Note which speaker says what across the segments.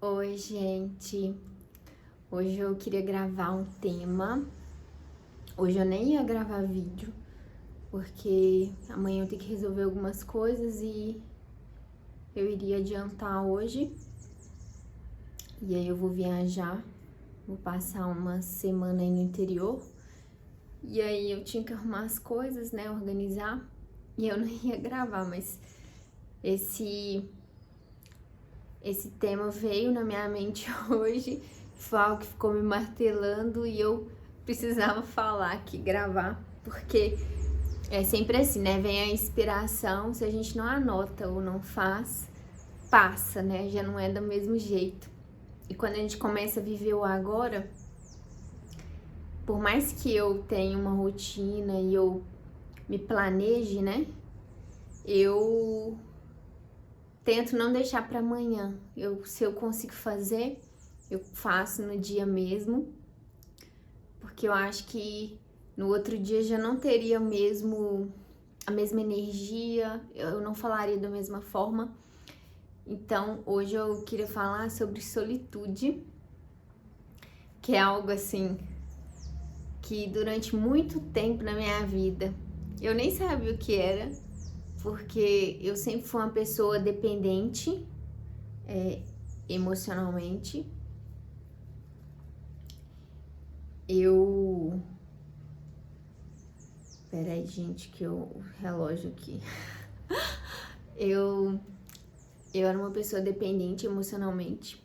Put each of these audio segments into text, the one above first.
Speaker 1: Oi, gente. Hoje eu queria gravar um tema. Hoje eu nem ia gravar vídeo, porque amanhã eu tenho que resolver algumas coisas e eu iria adiantar hoje. E aí eu vou viajar, vou passar uma semana aí no interior. E aí eu tinha que arrumar as coisas, né, organizar. E eu não ia gravar, mas esse tema veio na minha mente hoje, foi algo que ficou me martelando e eu precisava falar aqui, gravar, porque é sempre assim, né? Vem a inspiração, se a gente não anota ou não faz, passa, né? Já não é do mesmo jeito. E quando a gente começa a viver o agora, por mais que eu tenha uma rotina e eu me planeje, né? Eu tento não deixar para amanhã. Se eu consigo fazer, eu faço no dia mesmo, porque eu acho que no outro dia já não teria a mesma energia, eu não falaria da mesma forma. Então, hoje eu queria falar sobre solitude, que é algo assim que durante muito tempo na minha vida eu nem sabia o que era, porque eu sempre fui uma pessoa dependente, emocionalmente. Peraí, gente, que o relógio aqui. Eu era uma pessoa dependente emocionalmente.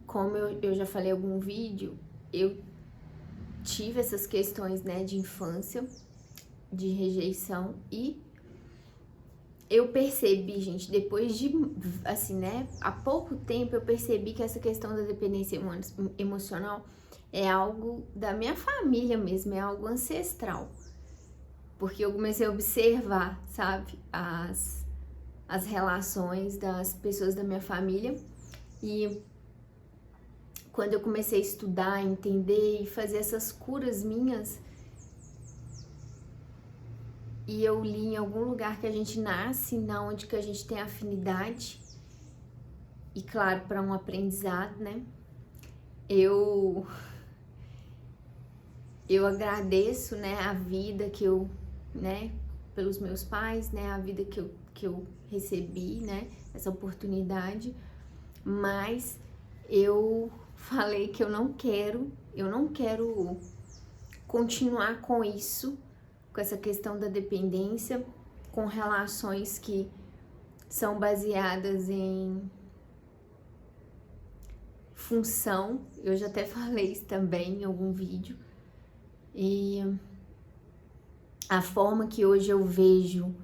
Speaker 1: Como eu já falei em algum vídeo, eu tive essas questões, né, de infância, de rejeição, e eu percebi, gente, depois de, assim, né, há pouco tempo eu percebi que essa questão da dependência emocional é algo da minha família mesmo, é algo ancestral. Porque eu comecei a observar, sabe, as relações das pessoas da minha família, e quando eu comecei a estudar, entender e fazer essas curas minhas, e eu li em algum lugar que a gente nasce, na onde que a gente tem afinidade, e claro, para um aprendizado, né? Eu agradeço, né, a vida que eu, né, pelos meus pais, né, a vida que eu recebi, né, essa oportunidade, mas eu falei que eu não quero continuar com isso, com essa questão da dependência, com relações que são baseadas em função. Eu já até falei isso também em algum vídeo. E a forma que hoje eu vejo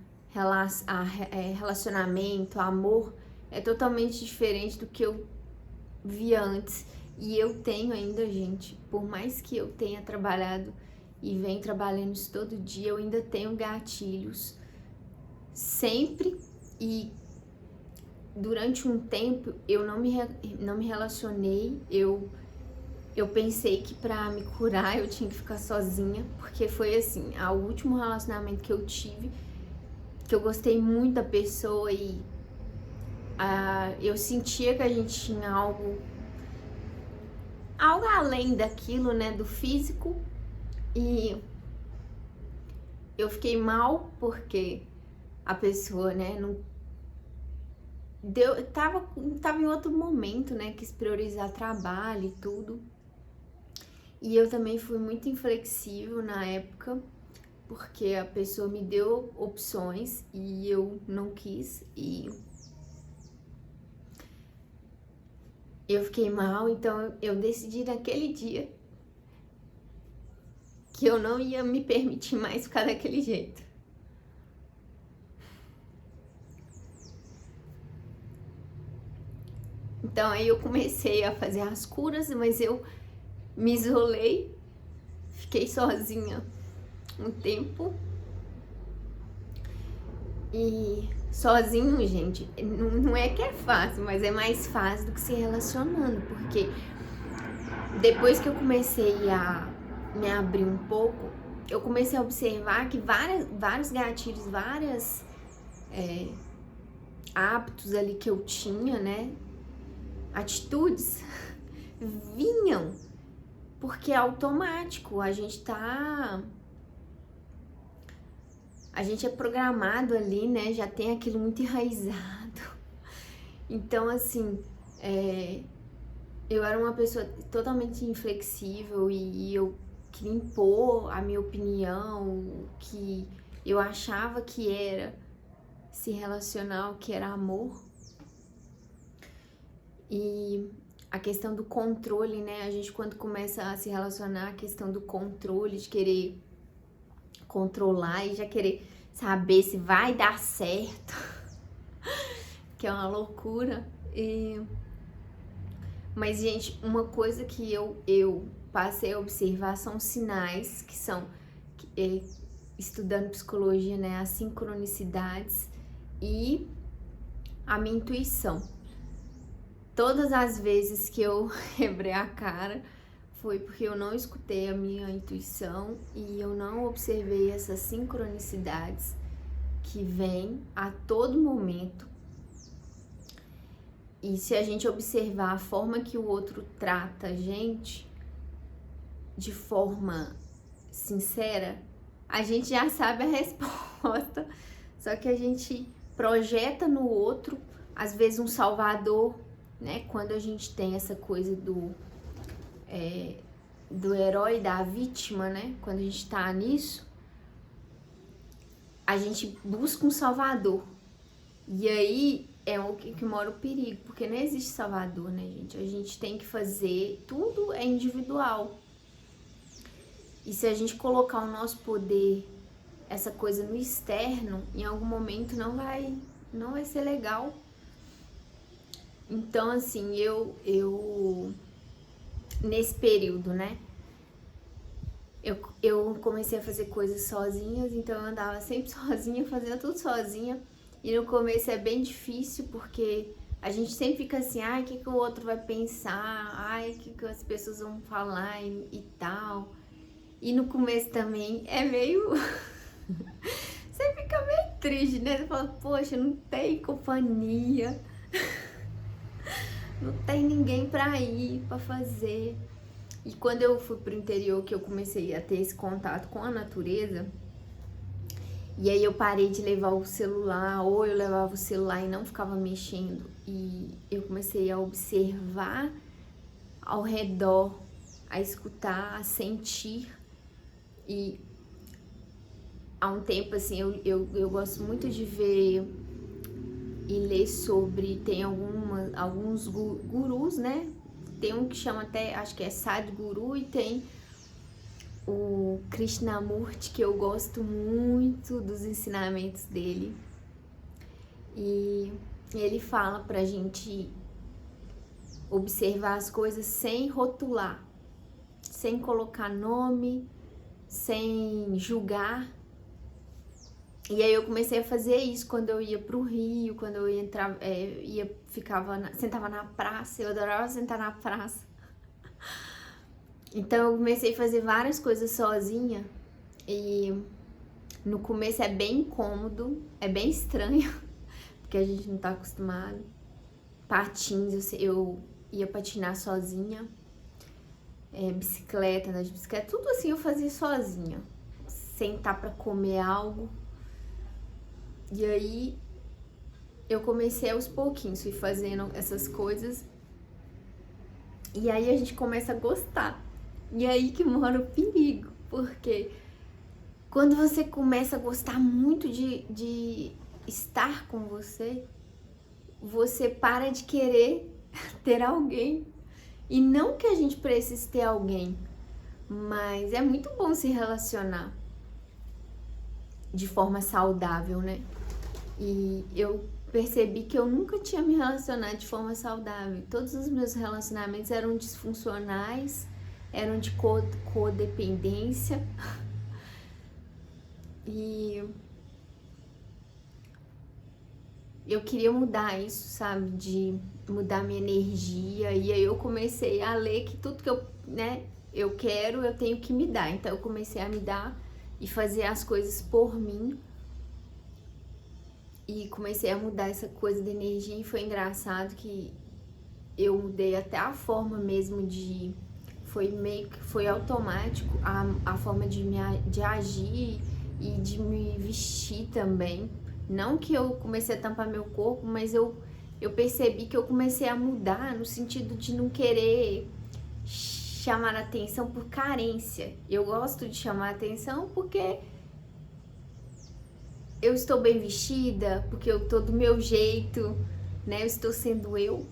Speaker 1: relacionamento, amor, é totalmente diferente do que eu via antes. E eu tenho ainda, gente, por mais que eu tenha trabalhado e venho trabalhando isso todo dia, eu ainda tenho gatilhos sempre. E durante um tempo eu não me relacionei, eu pensei que pra me curar eu tinha que ficar sozinha, porque foi assim, o último relacionamento que eu tive, que eu gostei muito da pessoa e eu sentia que a gente tinha algo além daquilo, né, do físico, e eu fiquei mal porque a pessoa, né, não tava em outro momento, né, quis priorizar trabalho e tudo. E eu também fui muito inflexível na época, porque a pessoa me deu opções e eu não quis, e eu fiquei mal. Então eu decidi naquele dia que eu não ia me permitir mais ficar daquele jeito. Então aí eu comecei a fazer as curas, mas eu me isolei, fiquei sozinha um tempo. E sozinho, gente, não é que é fácil, mas é mais fácil do que se relacionando, porque depois que eu comecei a me abrir um pouco, eu comecei a observar que vários gatilhos, hábitos ali que eu tinha, né, atitudes vinham, porque é automático, a gente é programado ali, né? Já tem aquilo muito enraizado. Então, assim, eu era uma pessoa totalmente inflexível e eu queria impor a minha opinião, o que eu achava que era se relacionar, o que era amor. E a questão do controle, né? A gente, quando começa a se relacionar, a questão do controle, de querer controlar e já querer saber se vai dar certo, que é uma loucura. Mas, gente, uma coisa que eu passei a observar são sinais que são, estudando psicologia, né? As sincronicidades e a minha intuição. Todas as vezes que eu quebrei a cara foi porque eu não escutei a minha intuição e eu não observei essas sincronicidades que vêm a todo momento. E se a gente observar a forma que o outro trata a gente de forma sincera, a gente já sabe a resposta. Só que a gente projeta no outro, às vezes, um salvador, né? Quando a gente tem essa coisa do herói e da vítima, né? Quando a gente tá nisso, a gente busca um salvador. E aí é o que mora o perigo, porque não existe salvador, né, gente? A gente tem que fazer, tudo é individual. E se a gente colocar o nosso poder, essa coisa no externo, em algum momento não vai ser legal. Então, assim, eu nesse período, né, eu comecei a fazer coisas sozinhas, então eu andava sempre sozinha, fazendo tudo sozinha. E no começo é bem difícil, porque a gente sempre fica assim, ai, o que o outro vai pensar, ai, o que as pessoas vão falar e tal. E no começo também é meio... Você fica meio triste, né? Você fala, poxa, não tem companhia, não tem ninguém pra ir, pra fazer. E quando eu fui pro interior, que eu comecei a ter esse contato com a natureza, e aí eu parei de levar o celular, ou eu levava o celular e não ficava mexendo, e eu comecei a observar ao redor, a escutar, a sentir. E há um tempo, assim, eu gosto muito de ver e ler sobre, tem alguns gurus, né? Tem um que chama até, acho que é Sadhguru, e tem o Krishnamurti, que eu gosto muito dos ensinamentos dele. E ele fala pra gente observar as coisas sem rotular, sem colocar nome, sem julgar. E aí eu comecei a fazer isso quando eu ia pro Rio, quando eu ia entrar, sentava na praça, eu adorava sentar na praça. Então eu comecei a fazer várias coisas sozinha e no começo é bem incômodo, é bem estranho, porque a gente não tá acostumado. Patins, eu ia patinar sozinha, bicicleta, andar de bicicleta, tudo assim eu fazia sozinha, sentar pra comer algo. E aí eu comecei aos pouquinhos, fui fazendo essas coisas e aí a gente começa a gostar. E aí que mora o perigo, porque quando você começa a gostar muito de estar com você, você para de querer ter alguém. E não que a gente precise ter alguém, mas é muito bom se relacionar de forma saudável, né? E eu percebi que eu nunca tinha me relacionado de forma saudável. Todos os meus relacionamentos eram disfuncionais, eram de codependência. E eu queria mudar isso, sabe? De mudar minha energia. E aí eu comecei a ler que tudo que eu quero, eu tenho que me dar. Então eu comecei a me dar e fazer as coisas por mim. E comecei a mudar essa coisa de energia. E foi engraçado que eu mudei até a forma mesmo de... Foi meio que foi automático a forma de agir e de me vestir também. Não que eu comecei a tampar meu corpo, mas eu percebi que eu comecei a mudar no sentido de não querer chamar atenção por carência. Eu gosto de chamar atenção porque eu estou bem vestida, porque eu tô do meu jeito, né? Eu estou sendo eu,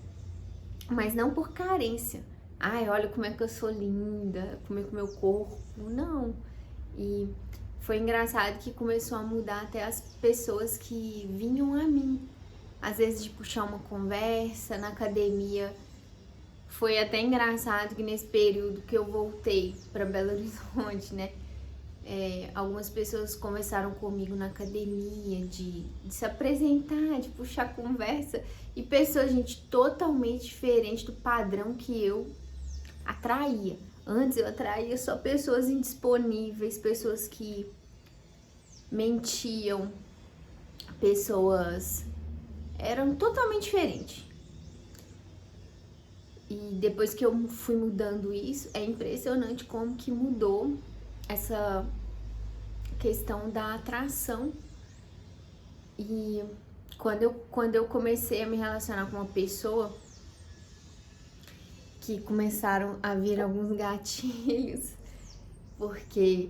Speaker 1: mas não por carência. Ai, olha como é que eu sou linda, como é que o meu corpo... Não. E foi engraçado que começou a mudar até as pessoas que vinham a mim. Às vezes de puxar uma conversa na academia. Foi até engraçado que nesse período que eu voltei para Belo Horizonte, né? Algumas pessoas conversaram comigo na academia de se apresentar, de puxar conversa. E pessoas, gente, totalmente diferente do padrão que eu atraía. Antes eu atraía só pessoas indisponíveis, pessoas que mentiam, pessoas... eram totalmente diferentes. E depois que eu fui mudando isso, é impressionante como que mudou essa questão da atração. E quando eu comecei a me relacionar com uma pessoa, que começaram a vir alguns gatilhos, porque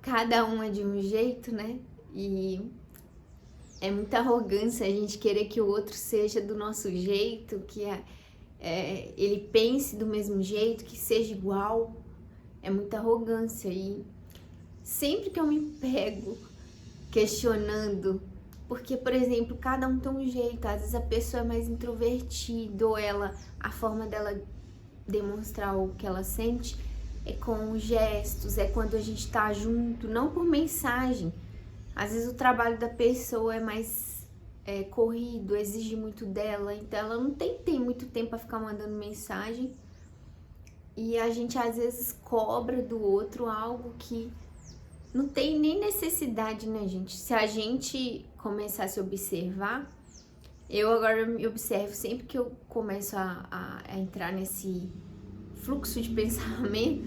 Speaker 1: cada um é de um jeito, né? E é muita arrogância a gente querer que o outro seja do nosso jeito, que ele pense do mesmo jeito, que seja igual. É muita arrogância. E sempre que eu me pego questionando, porque, por exemplo, cada um tem um jeito, às vezes a pessoa é mais introvertida, ou a forma dela demonstrar o que ela sente é com gestos, é quando a gente tá junto, não por mensagem. Às vezes o trabalho da pessoa é mais corrido, exige muito dela, então ela não tem muito tempo pra ficar mandando mensagem. E a gente às vezes cobra do outro algo que não tem nem necessidade, né, gente? Se a gente começar a se observar, eu agora me observo sempre que eu começo a entrar nesse fluxo de pensamento,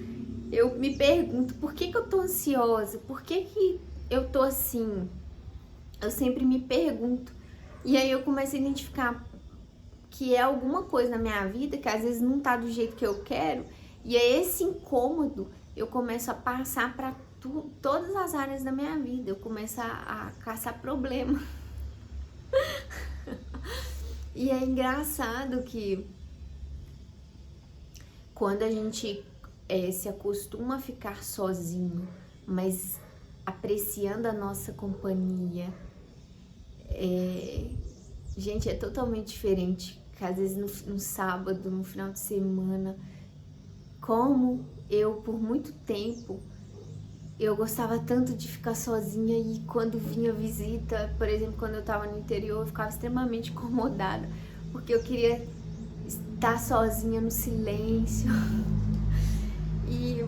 Speaker 1: eu me pergunto por que eu tô ansiosa, por que eu tô assim. Eu sempre me pergunto. E aí eu começo a identificar que é alguma coisa na minha vida que às vezes não tá do jeito que eu quero, e é esse incômodo eu começo a passar para todas as áreas da minha vida, eu começo a caçar problema. E é engraçado que quando a gente se acostuma a ficar sozinho, mas apreciando a nossa companhia, gente, é totalmente diferente. Que às vezes no sábado, no final de semana, como eu, por muito tempo, eu gostava tanto de ficar sozinha, e quando vinha visita, por exemplo, quando eu tava no interior, eu ficava extremamente incomodada, porque eu queria estar sozinha no silêncio. E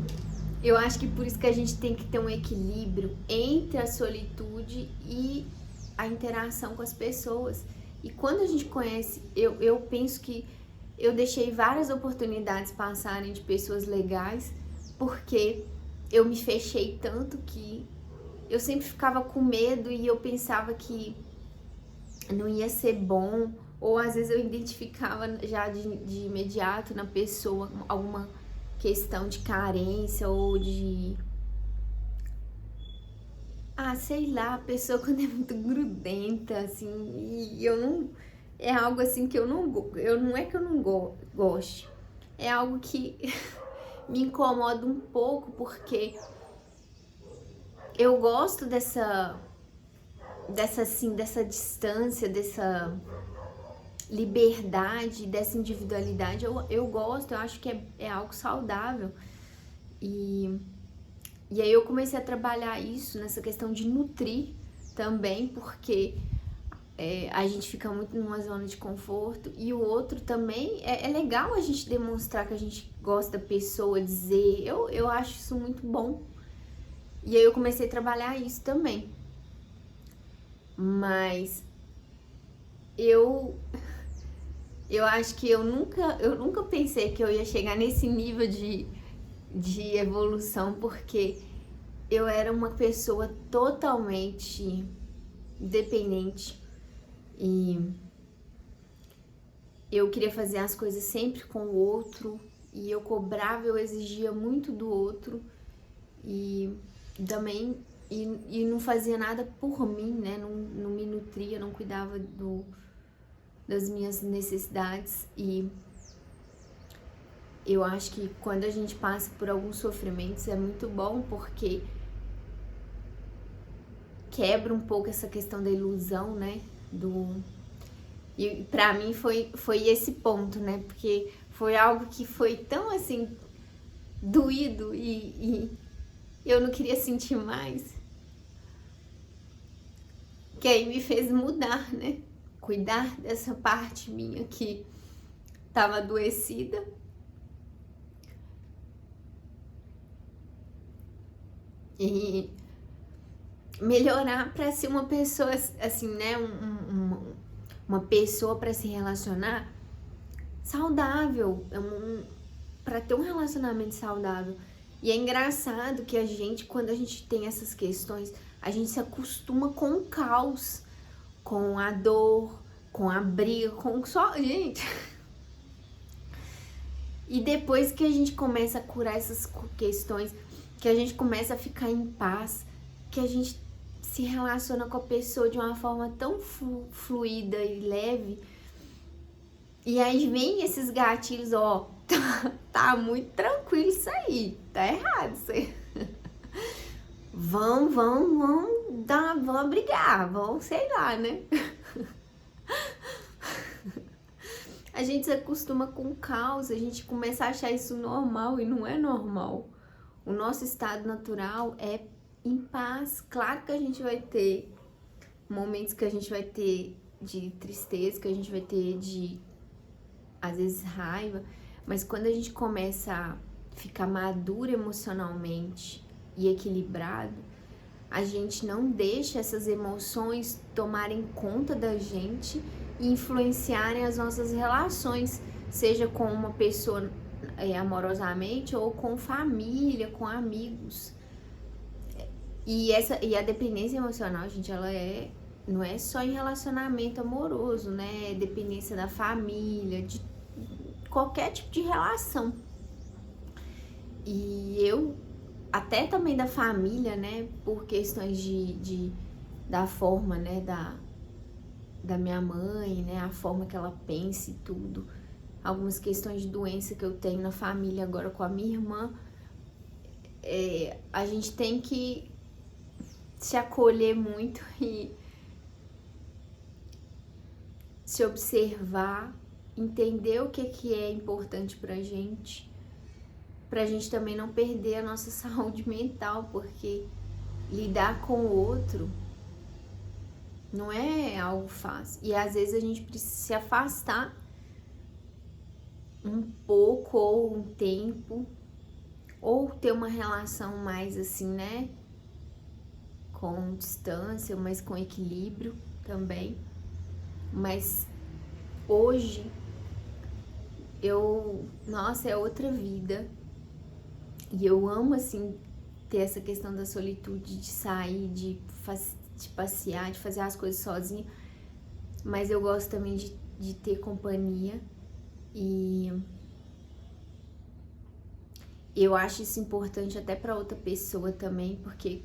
Speaker 1: eu acho que por isso que a gente tem que ter um equilíbrio entre a solitude e a interação com as pessoas. E quando a gente conhece, eu penso que eu deixei várias oportunidades passarem de pessoas legais, porque eu me fechei tanto que eu sempre ficava com medo, e eu pensava que não ia ser bom, ou às vezes eu identificava já de imediato na pessoa alguma questão de carência ou de... sei lá, a pessoa quando é muito grudenta, assim, e eu não... É algo assim que eu não é que eu não goste, é algo que me incomoda um pouco, porque eu gosto dessa distância, dessa liberdade, dessa individualidade. Eu gosto, eu acho que é algo saudável. E aí eu comecei a trabalhar isso, nessa questão de nutrir também, porque a gente fica muito numa zona de conforto, e o outro também, é legal a gente demonstrar que a gente gosta da pessoa, dizer, eu acho isso muito bom. E aí eu comecei a trabalhar isso também. Mas eu Eu acho que eu nunca pensei que eu ia chegar nesse nível de evolução, porque eu era uma pessoa totalmente dependente e eu queria fazer as coisas sempre com o outro e eu cobrava, eu exigia muito do outro e também e não fazia nada por mim, né? Não me nutria, não cuidava das minhas necessidades. E eu acho que quando a gente passa por alguns sofrimentos é muito bom, porque quebra um pouco essa questão da ilusão, né? E pra mim foi esse ponto, né? Porque foi algo que foi tão assim doído e eu não queria sentir mais, que aí me fez mudar, né? Cuidar dessa parte minha que tava adoecida. E melhorar para ser uma pessoa assim, né? Uma pessoa para se relacionar saudável, para ter um relacionamento saudável. E é engraçado que a gente, quando a gente tem essas questões, a gente se acostuma com o caos, com a dor, com a briga, com só. Gente. E depois que a gente começa a curar essas questões, que a gente começa a ficar em paz, que a gente se relaciona com a pessoa de uma forma tão fluida e leve. E aí vem esses gatilhos, ó, tá muito tranquilo isso aí, tá errado isso aí. Vamos brigar, vamos, sei lá, né? A gente se acostuma com o caos, a gente começa a achar isso normal e não é normal. O nosso estado natural é em paz. Claro que a gente vai ter momentos que a gente vai ter de tristeza, que a gente vai ter de, às vezes, raiva, mas quando a gente começa a ficar maduro emocionalmente e equilibrado, a gente não deixa essas emoções tomarem conta da gente e influenciarem as nossas relações, seja com uma pessoa amorosamente ou com família, com amigos. E a dependência emocional, gente, ela não é só em relacionamento amoroso, né? É dependência da família, de qualquer tipo de relação. E eu, até também da família, né? Por questões da forma, né? Da minha mãe, né? A forma que ela pensa e tudo. Algumas questões de doença que eu tenho na família agora com a minha irmã. A gente tem que se acolher muito e se observar, entender o que é importante pra gente também não perder a nossa saúde mental, porque lidar com o outro não é algo fácil. E às vezes a gente precisa se afastar um pouco ou um tempo, ou ter uma relação mais assim, né? Com distância, mas com equilíbrio também. Mas hoje nossa, é outra vida. E eu amo assim ter essa questão da solitude, de sair, de passear, de fazer as coisas sozinha. Mas eu gosto também de ter companhia. E eu acho isso importante até para outra pessoa também, porque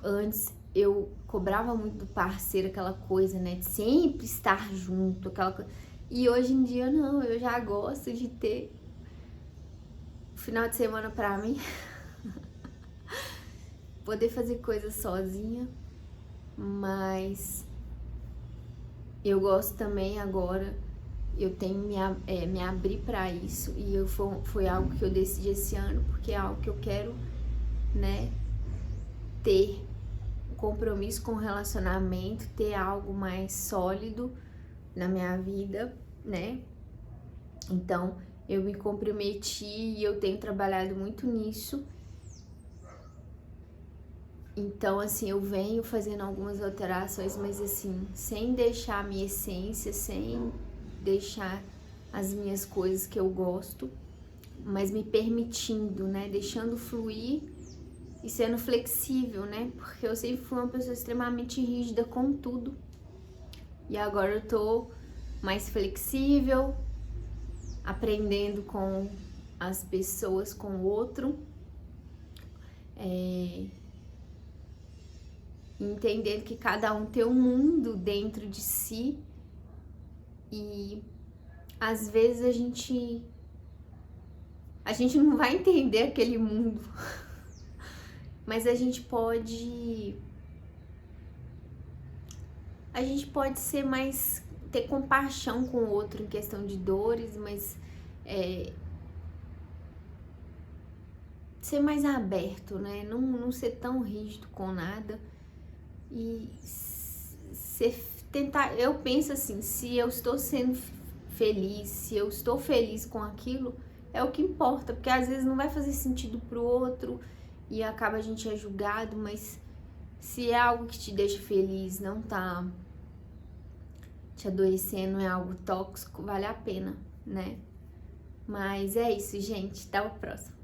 Speaker 1: antes eu cobrava muito do parceiro aquela coisa, né, de sempre estar junto, aquela coisa. E hoje em dia não, eu já gosto de ter o final de semana pra mim, poder fazer coisas sozinha, mas eu gosto também agora, eu tenho me abrir pra isso, e foi algo que eu decidi esse ano, porque é algo que eu quero, né, ter compromisso com o relacionamento, ter algo mais sólido na minha vida, né? Então, eu me comprometi e eu tenho trabalhado muito nisso. Então, assim, eu venho fazendo algumas alterações, mas assim, sem deixar a minha essência, sem deixar as minhas coisas que eu gosto, mas me permitindo, né? Deixando fluir e sendo flexível, né? Porque eu sempre fui uma pessoa extremamente rígida com tudo. E agora eu tô mais flexível, aprendendo com as pessoas, com o outro. Entendendo que cada um tem um mundo dentro de si. E às vezes a gente não vai entender aquele mundo, mas a gente pode ser mais, ter compaixão com o outro em questão de dores, mas ser mais aberto, né? Não ser tão rígido com nada e tentar. Eu penso assim, se eu estou sendo feliz, se eu estou feliz com aquilo, é o que importa, porque às vezes não vai fazer sentido pro outro e acaba a gente é julgado, mas se é algo que te deixa feliz, não tá te adoecendo, é algo tóxico, vale a pena, né? Mas é isso, gente. Até o próximo.